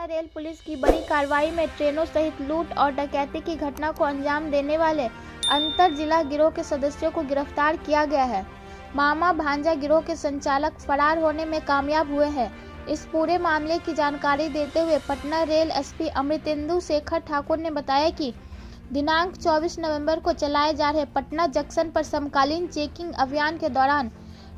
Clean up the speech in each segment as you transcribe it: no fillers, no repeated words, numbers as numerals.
Rail police की बड़ी कार्रवाई में ट्रेनों सहित लूट और डकैती की घटना को अंजाम देने वाले अंतर जिला गिरोह के सदस्यों को गिरफ्तार किया गया है। मामा भांजा गिरोह के संचालक फरार होने में कामयाब हुए हैं। इस पूरे मामले की जानकारी देते हुए पटना रेल एसपी अमृतेंदु शेखर ठाकुर ने बताया कि दिनांक 24 नवंबर को चलाए जा रहे पटना जंक्शन पर समकालीन चेकिंग अभियान के दौरान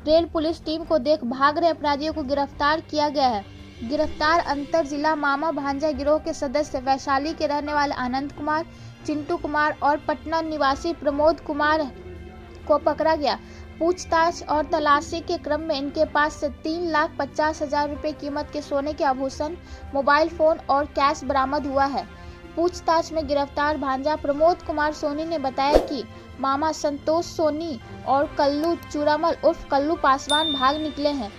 रेल पुलिस टीम को देख भाग रहे अपराधियों को गिरफ्तार किया गया है। गिरफ्तार अंतर जिला मामा भांजा गिरोह के सदस्य वैशाली के रहने वाले आनंद कुमार, चिंटू कुमार और पटना निवासी प्रमोद कुमार को पकड़ा गया। पूछताछ और तलाशी के क्रम में इनके पास से 3,50,000 रुपये कीमत के सोने के आभूषण, मोबाइल फोन और कैश बरामद हुआ है। पूछताछ में गिरफ्तार भांजा प्रमोद कुमार सोनी ने बताया कि मामा संतोष सोनी और कल्लू चूरामल उर्फ कल्लू पासवान भाग निकले हैं।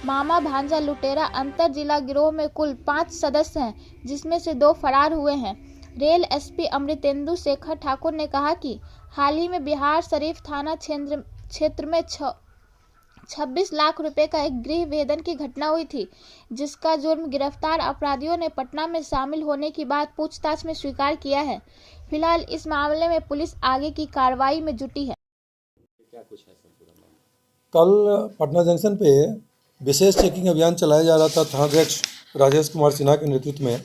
मामा भांजा लुटेरा अंतर जिला गिरोह में कुल 5 सदस्य हैं, जिसमें से 2 फरार हुए हैं। रेल एसपी अमृतेंदु शेखर ठाकुर ने कहा कि हाल ही में बिहार शरीफ थाना क्षेत्र में 26 लाख रुपए का एक गृह भेदन की घटना हुई थी, जिसका जुर्म गिरफ्तार अपराधियों ने पटना में शामिल होने की बात पूछताछ में स्वीकार किया है। फिलहाल इस मामले में पुलिस आगे की कार्रवाई में जुटी है। क्या कुछ है सर? कल पटना जंक्शन पे विशेष चेकिंग अभियान चलाया जा रहा था थानाध्यक्ष राजेश कुमार सिन्हा के नेतृत्व में।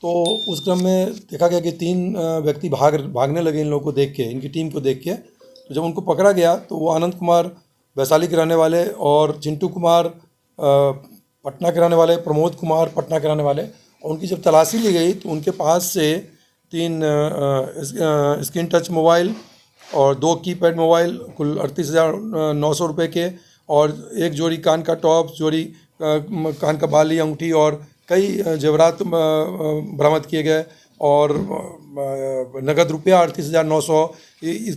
तो उस क्रम में देखा गया कि 3 व्यक्ति भागने लगे इन लोगों को देख के, इनकी टीम को देख के। तो जब उनको पकड़ा गया तो वो आनंद कुमार वैशाली के रहने वाले और चिंटू कुमार पटना के रहने वाले, प्रमोद कुमार पटना के रहने वाले, और उनकी जब तलाशी ली गई तो उनके पास से 3 स्क्रीन टच मोबाइल और 2 कीपैड मोबाइल कुल 38,900 रुपये के, और 1 जोड़ी कान का टॉप, जोड़ी कान का बाली, अंगूठी और कई जेवरात बरामद किए गए, और नगद रुपया 38,900,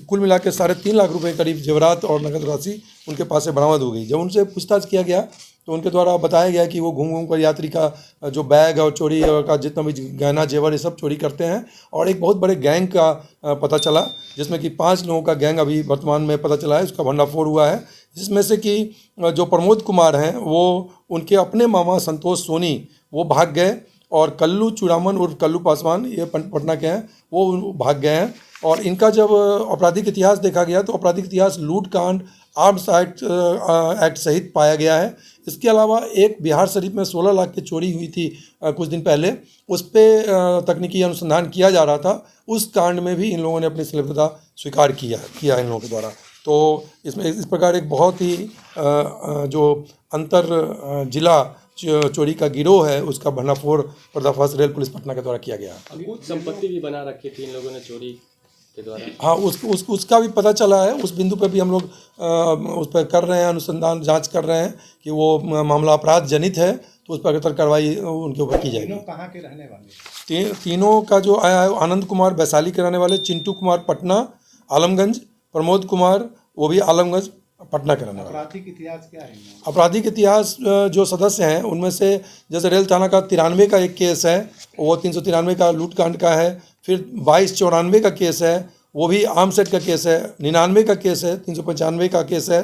कुल मिला के 3.5 लाख रुपए करीब जेवरात और नगद राशि उनके पास से बरामद हो गई। जब उनसे पूछताछ किया गया तो उनके द्वारा बताया गया कि वो घूम कर यात्री का जो बैग और चोरी का जितना भी गहना जेवर ये सब चोरी करते हैं, और एक बहुत बड़े गैंग का पता चला, जिसमें कि 5 लोगों का गैंग अभी वर्तमान में पता चला है, उसका भंडाफोड़ हुआ है। जिसमें से कि जो प्रमोद कुमार हैं वो उनके अपने मामा संतोष सोनी वो भाग गए, और कल्लू चूरामन उर्फ कल्लू पासवान ये पटना के हैं, वो भाग गए हैं। और इनका जब आपराधिक इतिहास देखा गया तो आपराधिक इतिहास लूट कांड, आर्म्स एक्ट सहित पाया गया है। इसके अलावा एक बिहार शरीफ में 16 लाख की चोरी हुई थी कुछ दिन पहले, उस पर तकनीकी अनुसंधान किया जा रहा था। उस कांड में भी इन लोगों ने अपनी संलिप्तता स्वीकार किया इन लोगों के द्वारा। तो इसमें इस प्रकार एक बहुत ही जो अंतर जिला चोरी का गिरोह है उसका भंडाफोड़ पर्दाफाश रेल पुलिस पटना के द्वारा किया गया। कुछ संपत्ति भी बना रखी थी इन लोगों ने चोरी के द्वारा। हाँ, उसका भी पता चला है। उस बिंदु पर भी हम लोग उस पर कर रहे हैं अनुसंधान, जांच कर रहे हैं कि वो मामला अपराध जनित है, तो उस पर अगर कार्रवाई उनके ऊपर की जाएगी। कहाँ के रहने वाले? तीनों का जो आया है, आनंद कुमार वैशाली के रहने वाले, चिंटू कुमार पटना आलमगंज, प्रमोद कुमार वो भी आलमगंज पटना के रहने वाले। आपराधिक इतिहास क्या है? आपराधिक इतिहास जो सदस्य हैं उनमें से जैसे रेल थाना का 93 का एक केस है, वो 393 का लूटकांड का है। फिर 2294 का केस है, वो भी आर्म सेट का केस है। 99 का केस है, 395 का केस है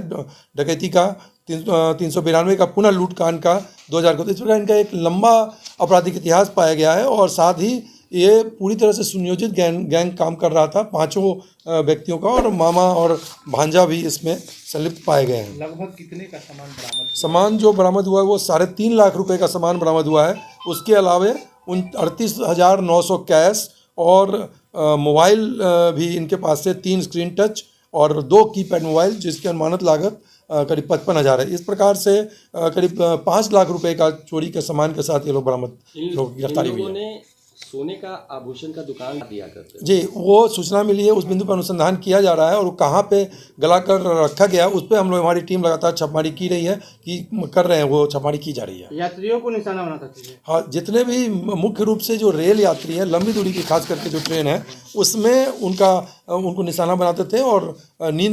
डकैती का, 392 का पुनः लूटकांड का 2000 का। तो इस प्रकार इनका एक लंबा आपराधिक इतिहास पाया गया है, और साथ ही ये पूरी तरह से सुनियोजित गैंग काम कर रहा था 5 व्यक्तियों का, और मामा और भांजा भी इसमें संलिप्त पाए गए हैं। लगभग कितने का सामान बरामद? सामान जो बरामद हुआ है वो 3.5 लाख रुपए का सामान बरामद हुआ है। उसके अलावे 38,900 कैश और मोबाइल भी इनके पास से 3 स्क्रीन टच और 2 कीपैड मोबाइल, जिसकी अनुमानित लागत करीब 55,000 है। इस प्रकार से करीब 5 लाख रुपए का चोरी के सामान के साथ ये लोग बरामद गिरफ्तारी हुई है। सोने का आभूषण का दुकान दिया करते हैं। जी, वो सूचना मिली है, उस बिंदु पर अनुसंधान किया जा रहा है, और कहाँ पे गला कर रखा गया उस पर हम लोग, हमारी टीम लगातार छापेमारी की रही है, कि कर रहे हैं, वो छापेमारी की जा रही है। यात्रियों को निशाना बनाता है। हाँ, जितने भी मुख्य रूप से जो रेल यात्री हैं, लंबी दूरी की खास करके जो ट्रेन है, उसमें उनको निशाना बनाते थे, और नींद